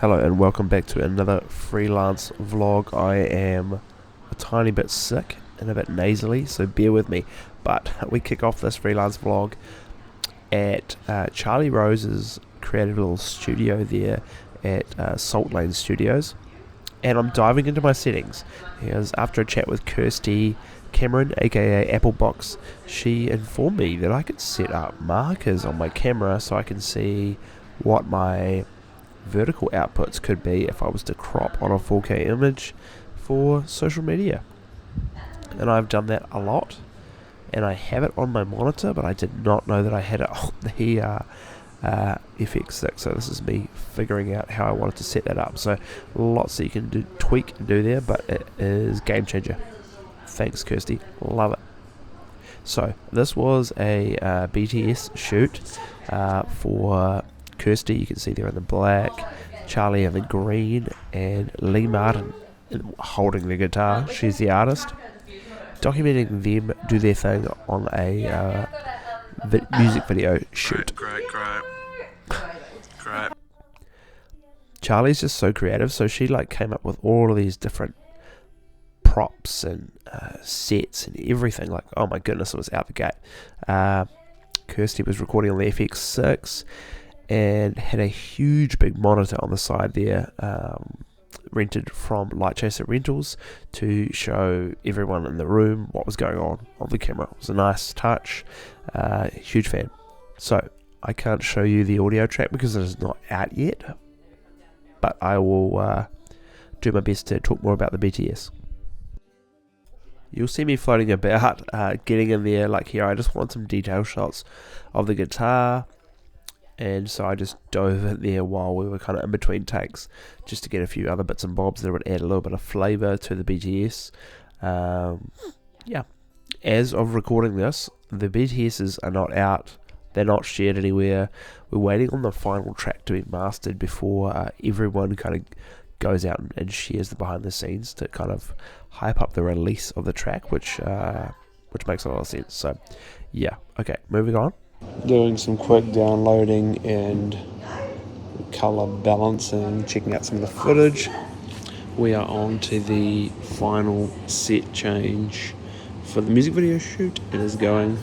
Hello and welcome back to another freelance vlog. I am a tiny bit sick and a bit nasally, so bear with me. But we kick off this freelance vlog at Charlie Rose's creative little studio there at Salt Lane Studios. And I'm diving into my settings. Because after a chat with Kirsty Cameron, aka Applebox, she informed me that I could set up markers on my camera so I can see what my vertical outputs could be if I was to crop on a 4K image for social media. And I've done that a lot, and I have it on my monitor, but I did not know that I had it on the FX stick. So this is me figuring out how I wanted to set that up. So lots that you can tweak and do there, but it is game changer. Thanks, Kirsty, love it. So this was a BTS shoot for Kirsty. You can see there in the black, Charlie in the green, and Lee Martin holding the guitar. She's the artist. Documenting them do their thing on a music video shoot. Great. Charlie's just so creative, so she came up with all of these different props and sets and everything. Oh my goodness, it was out the gate. Kirsty was recording on the FX6 and had a huge big monitor on the side there, rented from Light Chaser Rentals, to show everyone in the room what was going on the camera. It was a nice touch. Huge fan. So I can't show you the audio track because it is not out yet, but I will do my best to talk more about the BTS. You'll see me floating about, getting in there. Here, I just want some detail shots of the guitar, and so I just dove in there while we were kind of in between takes, just to get a few other bits and bobs that would add a little bit of flavour to the BTS. As of recording this, the BTSs are not out. They're not shared anywhere. We're waiting on the final track to be mastered before everyone kind of goes out and shares the behind the scenes to kind of hype up the release of the track, which makes a lot of sense. So yeah, okay, moving on. Doing some quick downloading and colour balancing, checking out some of the footage. We are on to the final set change for the music video shoot. It is going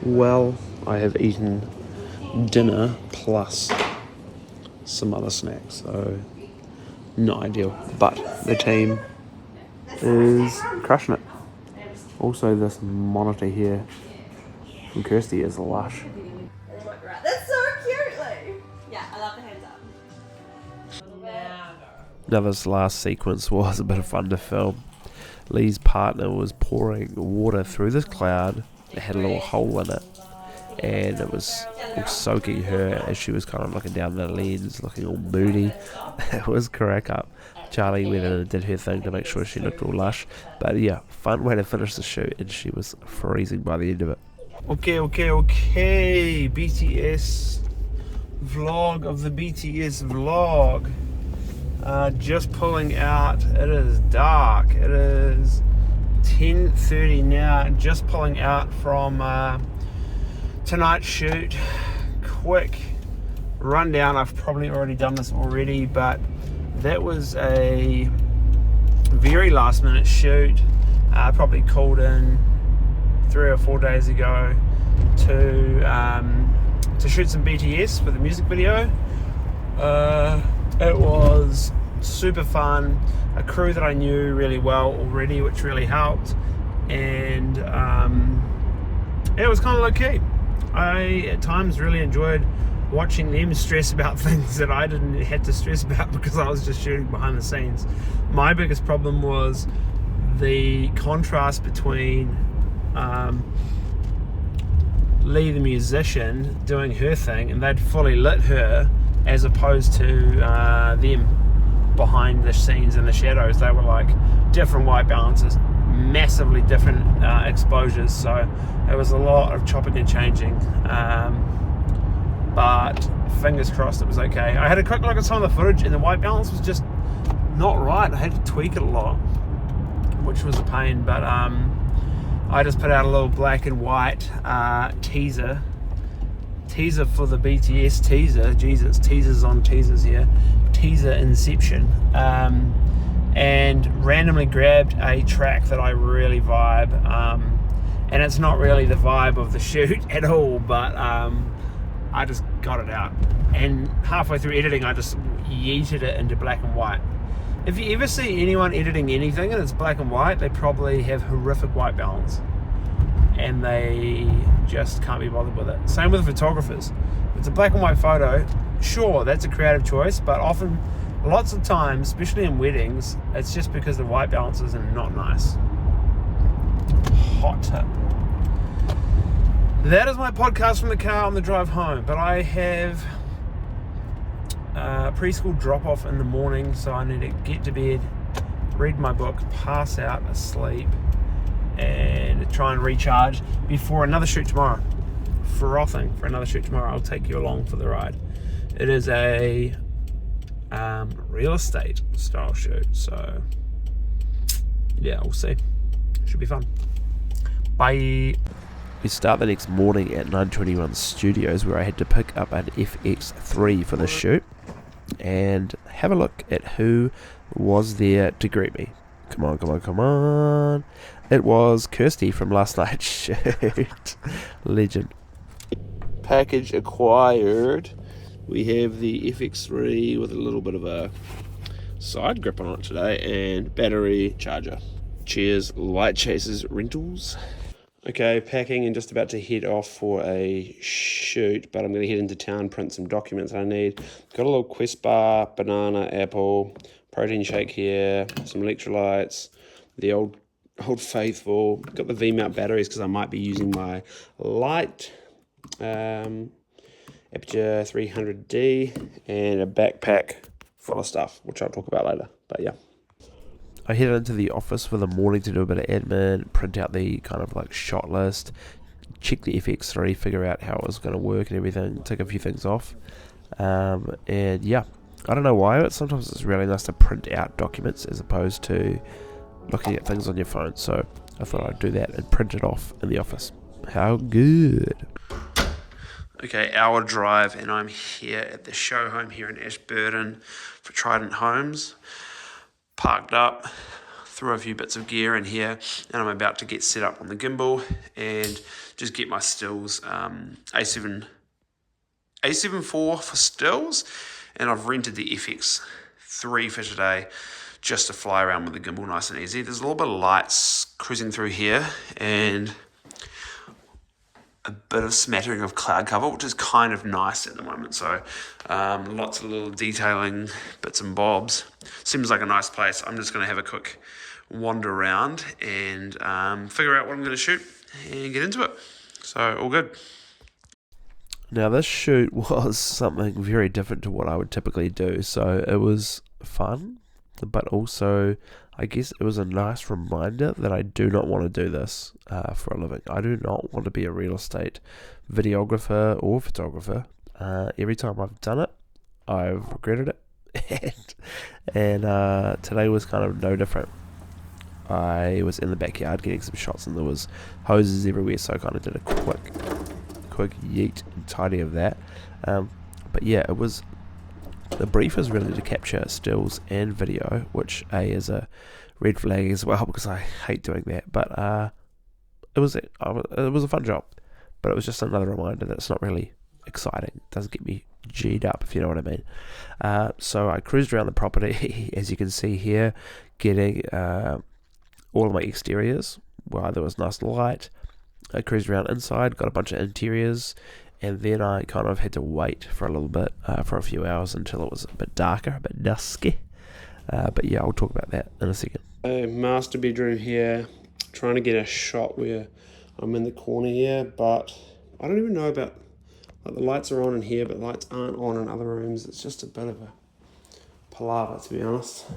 well. I have eaten dinner plus some other snacks, so not ideal, but the team is crushing it. Also, this monitor here from Kirsty is lush. That's so cute, Lee. Yeah, I love the hands up. Now this last sequence was a bit of fun to film. Lee's partner was pouring water through this cloud. It had a little hole in it, and it was soaking her as she was kind of looking down the lens, looking all moody. It was crack up. Charlie went in and did her thing to make sure she looked all lush. But yeah, fun way to finish the shoot, and she was freezing by the end of it. Okay. BTS vlog of the BTS vlog. Just pulling out. It is dark. It is 10:30 now. Just pulling out from tonight's shoot. Quick rundown. I've probably already done this already, but that was a very last minute shoot. Probably called in 3 or 4 days ago to shoot some BTS for the music video. It was super fun. A crew that I knew really well already, which really helped, and it was kind of low key. I at times really enjoyed watching them stress about things that I didn't have to stress about because I was just shooting behind the scenes. My biggest problem was the contrast between Lee the musician doing her thing, and they'd fully lit her, as opposed to them behind the scenes in the shadows. They were different white balances, massively different exposures, so it was a lot of chopping and changing, but fingers crossed it was okay. I had a quick look at some of the footage, and the white balance was just not right. I had to tweak it a lot, which was a pain, but I just put out a little black and white teaser teaser for the BTS teaser. Jesus, teasers on teasers here. Teaser inception. And randomly grabbed a track that I really vibe. And it's not really the vibe of the shoot at all, but I just got it out. And halfway through editing, I just yeeted it into black and white. If you ever see anyone editing anything and it's black and white, they probably have horrific white balance. And they just can't be bothered with it. Same with photographers. If it's a black and white photo, sure, that's a creative choice, but often, lots of times, especially in weddings, it's just because the white balances are not nice. Hot tip. That is my podcast from the car on the drive home, but I have a preschool drop-off in the morning, so I need to get to bed, read my book, pass out asleep, and try and recharge before another shoot tomorrow. Frothing for another shoot tomorrow. I'll take you along for the ride. It is a real estate style shoot, so yeah, we'll see. Should be fun. Bye. We start the next morning at 921 Studios, where I had to pick up an FX3 for the shoot and have a look at who was there to greet me. Come on. It was Kirsty from last night's shoot. Legend. Package acquired. We have the FX3 with a little bit of a side grip on it today and battery charger. Cheers, Light Chasers Rentals. Okay, packing and just about to head off for a shoot, but I'm going to head into town, print some documents I need. Got a little Quest bar, banana, apple, protein shake here, some electrolytes, the old faithful. Got the V-mount batteries because I might be using my light Aperture 300D, and a backpack full of stuff, which I'll talk about later, but yeah. I headed into the office for the morning to do a bit of admin, print out the kind of like shot list, check the FX3, figure out how it was going to work and everything, take a few things off. And yeah, I don't know why, but sometimes it's really nice to print out documents as opposed to looking at things on your phone. So I thought I'd do that and print it off in the office. How good. Okay, hour drive, and I'm here at the show home here in Ashburton for Trident Homes. Parked up, threw a few bits of gear in here, and I'm about to get set up on the gimbal and just get my stills. A7 IV for stills, and I've rented the FX3 for today just to fly around with the gimbal nice and easy. There's a little bit of lights cruising through here and a bit of smattering of cloud cover, which is kind of nice at the moment. So lots of little detailing bits and bobs. Seems like a nice place. I'm just going to have a quick wander around and figure out what I'm going to shoot and get into it. So all good. Now this shoot was something very different to what I would typically do. So it was fun, but also I guess it was a nice reminder that I do not want to do this for a living. I do not want to be a real estate videographer or photographer. Every time I've done it, I've regretted it. and today was kind of no different. I was in the backyard getting some shots and there was hoses everywhere, so I kind of did a quick yeet and tidy of that. But yeah, it was... The brief is really to capture stills and video, which is a red flag as well because I hate doing that. But it was a fun job, but it was just another reminder that it's not really exciting. It doesn't get me G'd up, if you know what I mean. So I cruised around the property, as you can see here, getting all of my exteriors while there was nice light. I cruised around inside, got a bunch of interiors. And then I kind of had to wait for a little bit, for a few hours until it was a bit darker, a bit dusky. But yeah, I'll talk about that in a second. Master bedroom here, trying to get a shot where I'm in the corner here, but I don't even know about, like, the lights are on in here, but lights aren't on in other rooms. It's just a bit of a palaver, to be honest.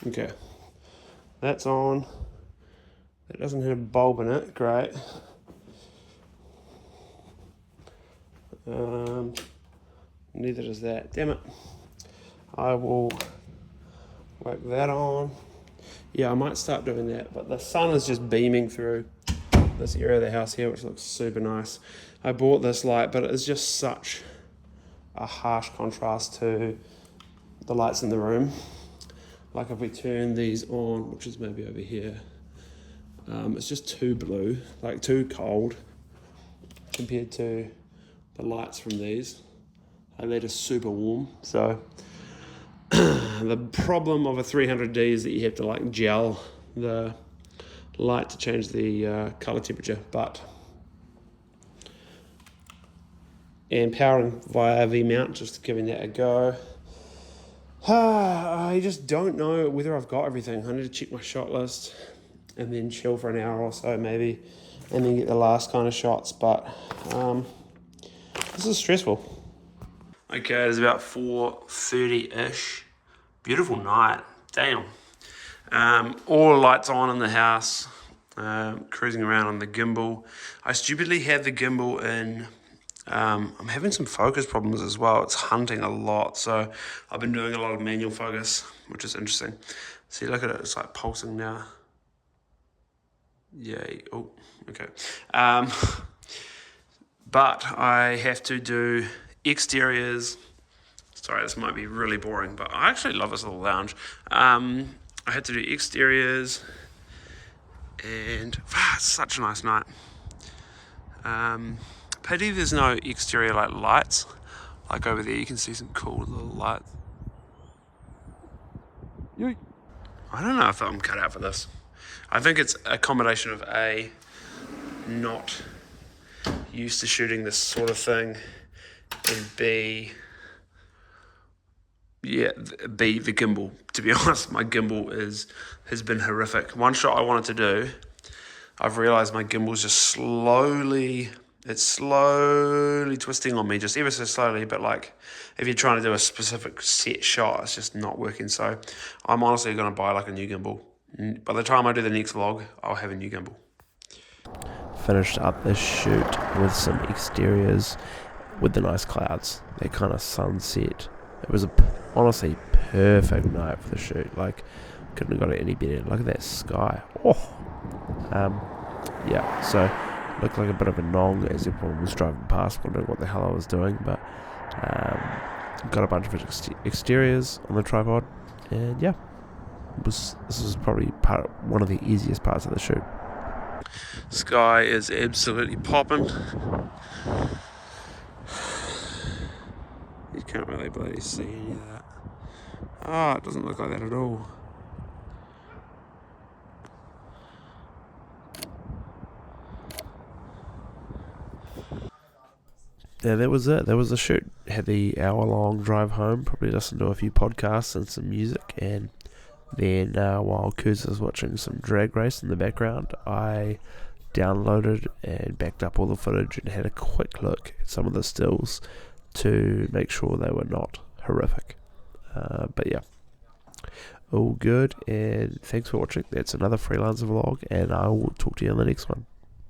Okay. That's on. That doesn't have a bulb in it. Great. Neither does that. Damn it. I will whack that on. yeah, I might start doing that. But the sun is just beaming through this area of the house here, which looks super nice. I bought this light, but it is just such a harsh contrast to the lights in the room. Like if we turn these on, which is maybe over here, it's just too blue, like too cold compared to the lights from these. And they're just super warm. So the problem of a 300D is that you have to like gel the light to change the color temperature, and powering via V-mount, just giving that a go. I just don't know whether I've got everything. I need to check my shot list and then chill for an hour or so maybe, and then get the last kind of shots, but this is stressful. Okay, it's about 4:30-ish. Beautiful night, damn. All the lights on in the house, cruising around on the gimbal. I stupidly had the gimbal in. I'm having some focus problems as well. It's hunting a lot, so I've been doing a lot of manual focus, which is interesting. See, look at it, it's like pulsing now. Yay, oh, okay. But I have to do exteriors. Sorry, this might be really boring, but I actually love this little lounge. I had to do exteriors, and it's such a nice night. Pity there's no exterior like lights. Like over there you can see some cool little lights. I don't know if I'm cut out for this. I think it's a combination of A, not used to shooting this sort of thing, and B, the gimbal. To be honest, my gimbal has been horrific. One shot I wanted to do, I've realised my gimbal's just slowly twisting on me, just ever so slowly, but like if you're trying to do a specific set shot, it's just not working. So I'm honestly going to buy like a new gimbal. By the time I do the next vlog, I'll have a new gimbal. Finished up this shoot with some exteriors with the nice clouds, that kind of sunset. It was honestly perfect night for the shoot. Like, couldn't have got it any better. Look at that sky. Yeah, so looked like a bit of a nong as everyone was driving past, wondering what the hell I was doing, but got a bunch of exteriors on the tripod, and yeah, this was probably one of the easiest parts of the shoot. Sky is absolutely popping. You can't really bloody see any of that. It doesn't look like that at all. Yeah, that was it. That was the shoot. Had the hour-long drive home. Probably listened to a few podcasts and some music. And then while Kuz was watching some drag race in the background, I downloaded and backed up all the footage and had a quick look at some of the stills to make sure they were not horrific. But yeah, all good. And thanks for watching. That's another freelancer vlog, and I will talk to you in the next one.